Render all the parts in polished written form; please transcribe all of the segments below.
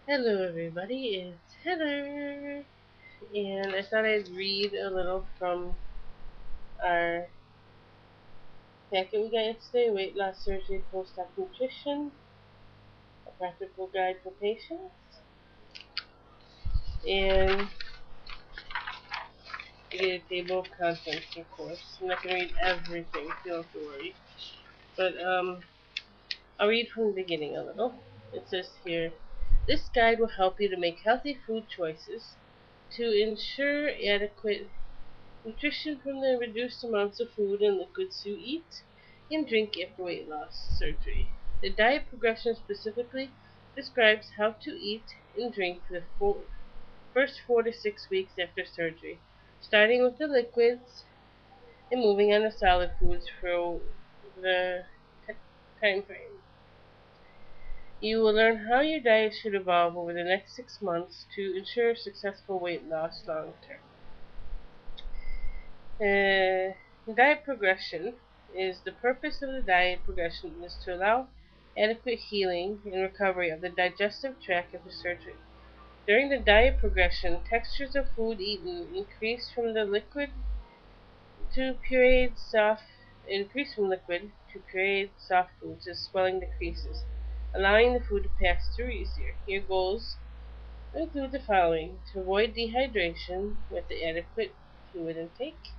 Hello, everybody. It's Heather, and I thought I'd read a little from our packet we got yesterday: Weight Loss Surgery Post-Op Nutrition, a practical guide for patients. And you get a table of contents, of course. I'm not going to read everything, so you don't have to worry. But I'll read from the beginning a little. It says here, this guide will help you to make healthy food choices to ensure adequate nutrition from the reduced amounts of food and liquids you eat and drink after weight loss surgery. The diet progression specifically describes how to eat and drink for the first 4 to 6 weeks after surgery, starting with the liquids and moving on to solid foods for the time frame. You will learn how your diet should evolve over the next 6 months to ensure successful weight loss long term. Diet progression is the purpose of the diet progression is to allow adequate healing and recovery of the digestive tract after surgery. During the diet progression, textures of food eaten increase from liquid to pureed soft foods as swelling decreases, allowing the food to pass through easier. Your goals include the following: to avoid dehydration with adequate fluid intake,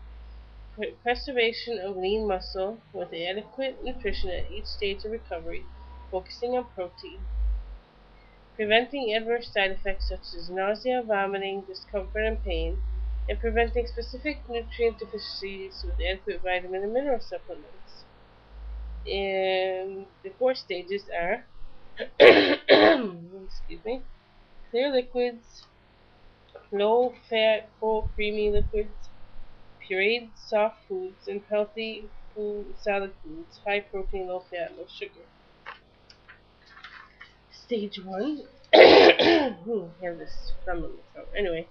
preservation of lean muscle with adequate nutrition at each stage of recovery, focusing on protein, preventing adverse side effects such as nausea, vomiting, discomfort, and pain, and preventing specific nutrient deficiencies with adequate vitamin and mineral supplements. And the four stages are excuse me, clear liquids, low fat, full creamy liquids, pureed soft foods, and healthy solid foods, high protein, low fat, low sugar. Stage one. Have this phlegm in my throat. Anyway,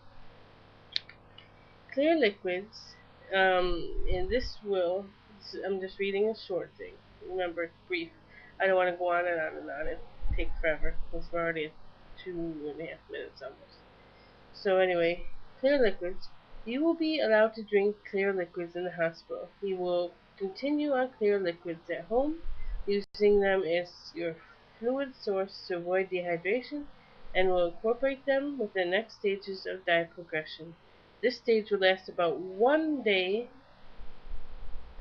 clear liquids. And this will. I'm just reading a short thing. Remember, it's brief. I don't want to go on and on and on and take forever because we're already at 2.5 minutes almost. So anyway, clear liquids. You will be allowed to drink clear liquids in the hospital. You will continue on clear liquids at home, using them as your fluid source to avoid dehydration, and will incorporate them with the next stages of diet progression. This stage will last about 1 day,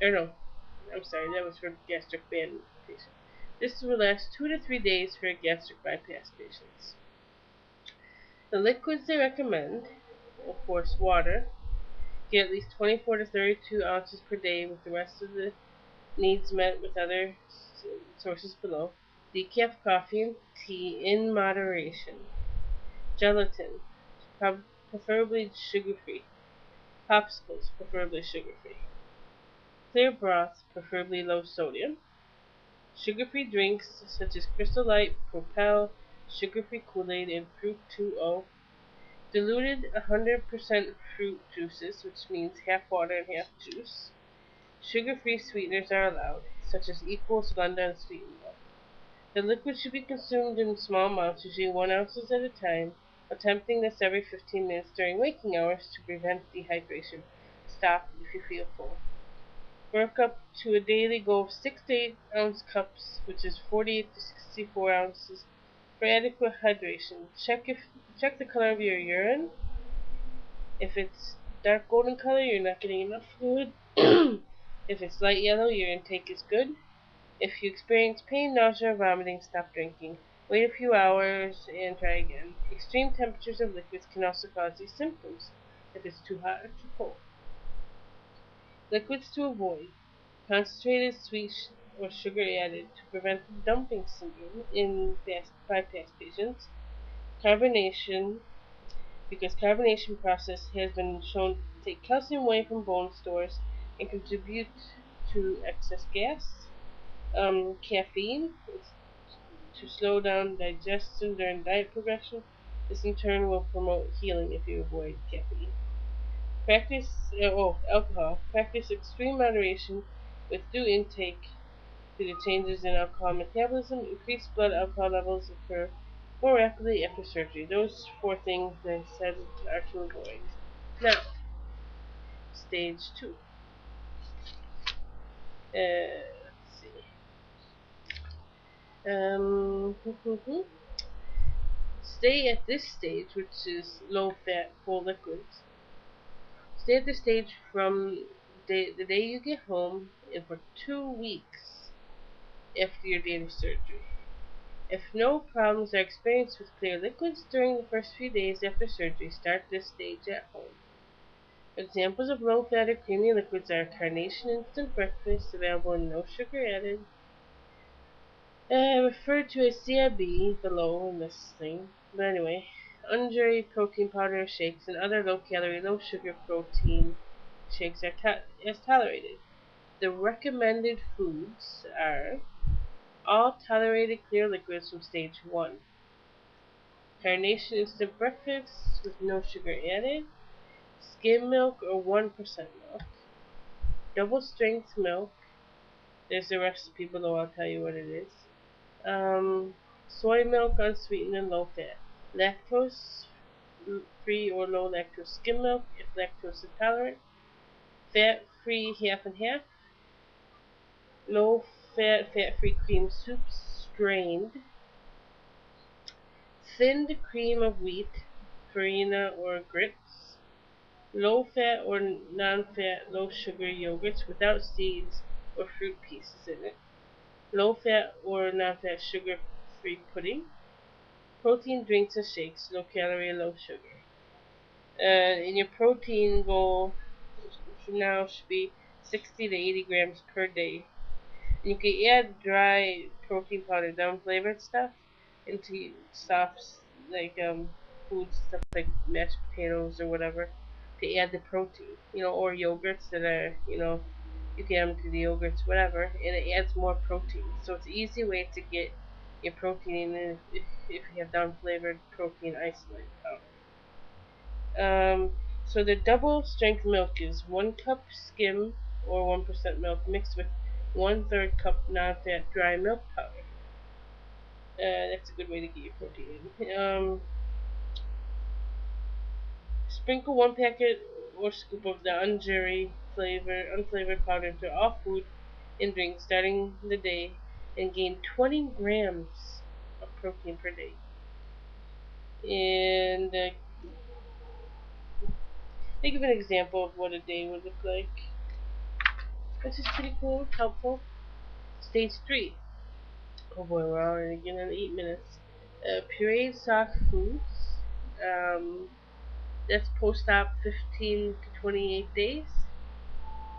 or no, I'm sorry, that was for gastric band patients. This will last 2 to 3 days for gastric bypass patients. The liquids they recommend, of course, water. Get at least 24 to 32 ounces per day, with the rest of the needs met with other sources below. Decaf coffee and tea in moderation. Gelatin, preferably sugar-free. Popsicles, preferably sugar-free. Clear broth, preferably low sodium. Sugar-free drinks such as Crystal Light, Propel, sugar-free Kool-Aid, and Fruit 2.0. Diluted 100% fruit juices, which means half water and half juice. Sugar-free sweeteners are allowed, such as Equal, Splenda, and Sweetened Milk. The liquid should be consumed in small amounts, usually 1 ounce at a time, attempting this every 15 minutes during waking hours to prevent dehydration. Stop if you feel full. Work up to a daily goal of 6 to 8 ounce cups, which is 48 to 64 ounces, for adequate hydration. Check the color of your urine. If it's dark golden color, you're not getting enough fluid. If it's light yellow, your intake is good. If you experience pain, nausea, or vomiting, stop drinking. Wait a few hours and try again. Extreme temperatures of liquids can also cause these symptoms if it's too hot or too cold. Liquids to avoid: concentrated sweet or sugar added to prevent dumping syndrome in bypass patients. Carbonation, because carbonation process has been shown to take calcium away from bone stores and contribute to excess gas. Caffeine is to slow down digestion during diet progression. This in turn will promote healing if you avoid caffeine. Alcohol. Practice extreme moderation with due intake due to changes in alcohol metabolism. Increased blood alcohol levels occur more rapidly after surgery. Those four things I said are to avoid. Now, stage 2. Let's see. Um, Stay at this stage, which is low fat, full liquids. Stay at this stage from the day you get home and for 2 weeks after your date of surgery. If no problems are experienced with clear liquids during the first few days after surgery, start this stage at home. Examples of low fat or creamy liquids are Carnation Instant Breakfast, available in no sugar added, referred to as CIB below in this thing. But anyway, Undry protein powder shakes and other low calorie, low sugar protein shakes are as tolerated. The recommended foods are all tolerated clear liquids from stage 1. Carnation Instant Breakfast with no sugar added, skim milk or 1% milk, double strength milk. There's a recipe below, I'll tell you what it is. Soy milk unsweetened and low fat. Lactose free or low lactose skim milk if lactose intolerant. Fat free half and half. Low fat, fat free cream soups strained. Thinned cream of wheat, farina or grits. Low fat or non fat, low sugar yogurts without seeds or fruit pieces in it. Low fat or non fat sugar free pudding. Protein drinks or shakes, low calorie, low sugar. And your protein goal now should be 60 to 80 grams per day. And you can add dry protein powder, down flavored stuff, into soft like foods, stuff like mashed potatoes or whatever, to add the protein. Or yogurts that are, you can add them to the yogurts, whatever, and it adds more protein. So it's an easy way to get your protein in if you have down flavored protein isolate powder. So the double strength milk is 1 cup skim or 1% milk mixed with 1/3 cup non-fat dry milk powder. That's a good way to get your protein in. Sprinkle 1 packet or scoop of the unflavored powder into all food and drinks starting the day and gain 20 grams of protein per day. And think of an example of what a day would look like, which is pretty cool, helpful. Stage 3. Oh boy, we're already getting in 8 minutes. Pureed soft foods. That's post-op 15 to 28 days.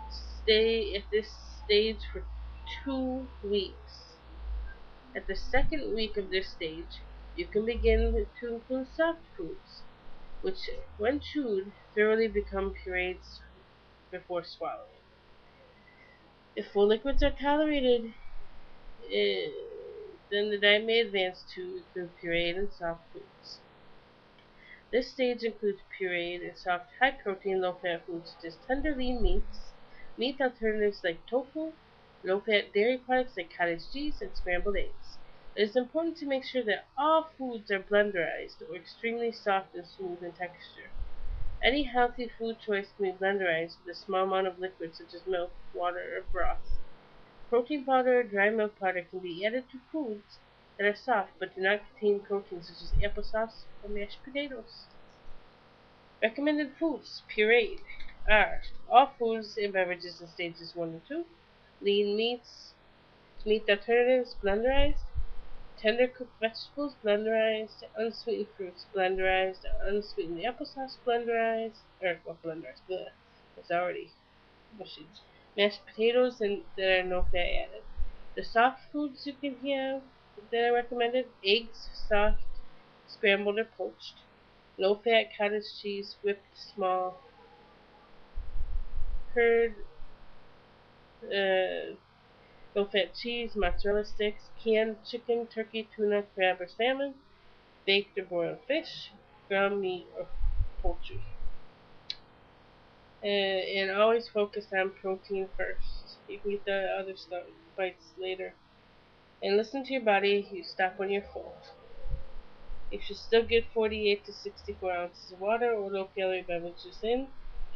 Stay at this stage for 2 weeks. At the second week of this stage, you can begin to include soft foods, which, when chewed, thoroughly become pureed before swallowing. If full liquids are tolerated, eh, then the diet may advance to include pureed and soft foods. This stage includes pureed and soft high-protein, low-fat foods such as tender lean meats, meat alternatives like tofu, low-fat dairy products like cottage cheese, and scrambled eggs. It is important to make sure that all foods are blenderized or extremely soft and smooth in texture. Any healthy food choice can be blenderized with a small amount of liquid such as milk, water, or broth. Protein powder or dry milk powder can be added to foods that are soft but do not contain protein such as applesauce or mashed potatoes. Recommended foods, pureed, are all foods and beverages in stages 1 and 2, lean meats, meat alternatives, blenderized, tender cooked vegetables, blenderized, unsweetened fruits, blenderized, unsweetened applesauce, blenderized, blenderized, bleh, it's already mushy. Mashed potatoes and that are no fat added. The soft foods you can have that are recommended: eggs, soft, scrambled or poached. Low fat cottage cheese, whipped small, curd, low fat cheese, mozzarella sticks, canned chicken, turkey, tuna, crab or salmon, baked or broiled fish, ground meat or poultry. And always focus on protein first. You can get the other stuff bites later. And listen to your body. You stop when you're full. You should still get 48 to 64 ounces of water or low calorie beverages in.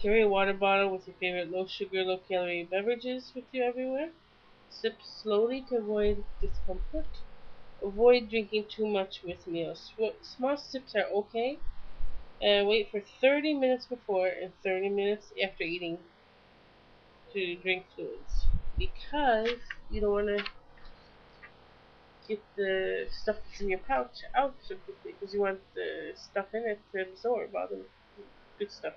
Carry a water bottle with your favorite low sugar, low calorie beverages with you everywhere. Sip slowly to avoid discomfort. Avoid drinking too much with meals. Small sips are okay. Wait for 30 minutes before and 30 minutes after eating to drink fluids because you don't want to get the stuff that's in your pouch out so quickly because you want the stuff in it to absorb all the good stuff.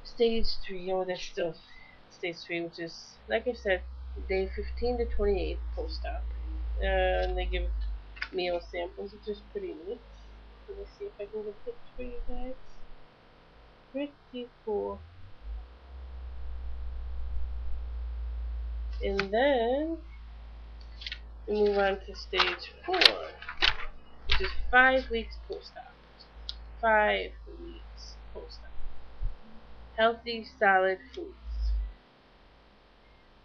Stage 3, oh, that's still stage 3, which is, like I said, day 15 to 28 post op. And they give meal samples, which is pretty neat. Let me see if I can get a picture for you guys. Pretty cool. And then we move on to stage 4, which is 5 weeks post op. 5 weeks post op. Healthy, solid foods.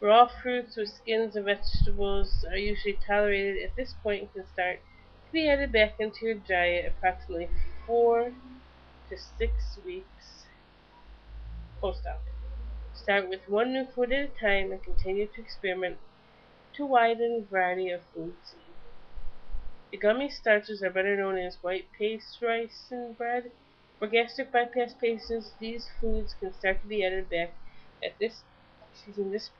Raw fruits with skins and vegetables are usually tolerated at this point and can start to be added back into your diet approximately 4 to 6 weeks post-op. Start with one new food at a time and continue to experiment to widen the variety of foods. The gummy starches are better known as white paste rice and bread. For gastric bypass patients, these foods can start to be added back at this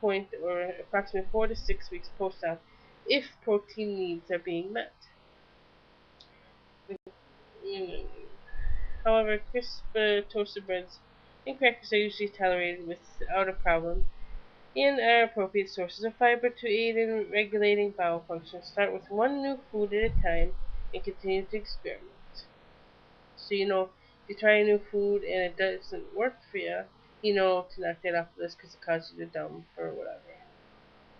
point or approximately 4 to 6 weeks post-op if protein needs are being met. However, crisp toasted breads and crackers are usually tolerated without a problem and are appropriate sources of fiber to aid in regulating bowel function. Start with one new food at a time and continue to experiment. So, if you try a new food and it doesn't work for you, to knock that off the list because it caused you to dump or whatever.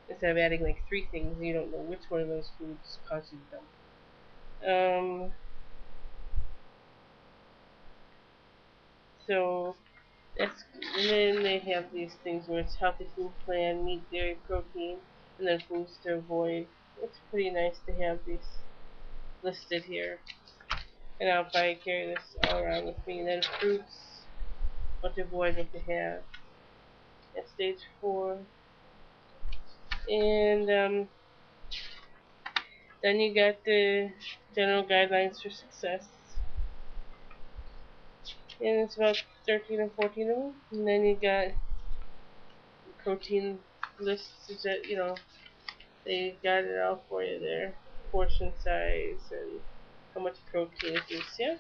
Instead of adding like 3 things, you don't know which one of those foods caused you to dump. So that's and then they have these things where it's healthy food plan, meat, dairy, protein, and then foods to avoid. It's pretty nice to have these listed here. And I'll probably carry this all around with me. And then fruits, what to avoid, what to have at stage 4. And then you got the general guidelines for success. And it's about 13 or 14 of them. And then you got protein lists that, they got it all for you there. Portion size and how much protein it is, yeah,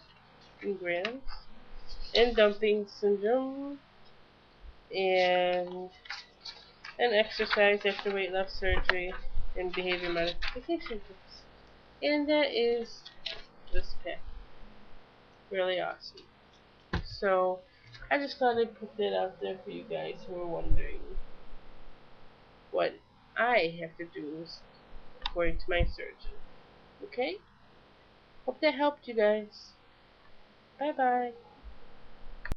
in grams. And dumping syndrome. And exercise after weight loss surgery and behavior modification tips. And that is this pack. Really awesome. So I just thought I'd put that out there for you guys who are wondering what I have to do according to my surgeon. Okay? Hope that helped you guys. Bye bye.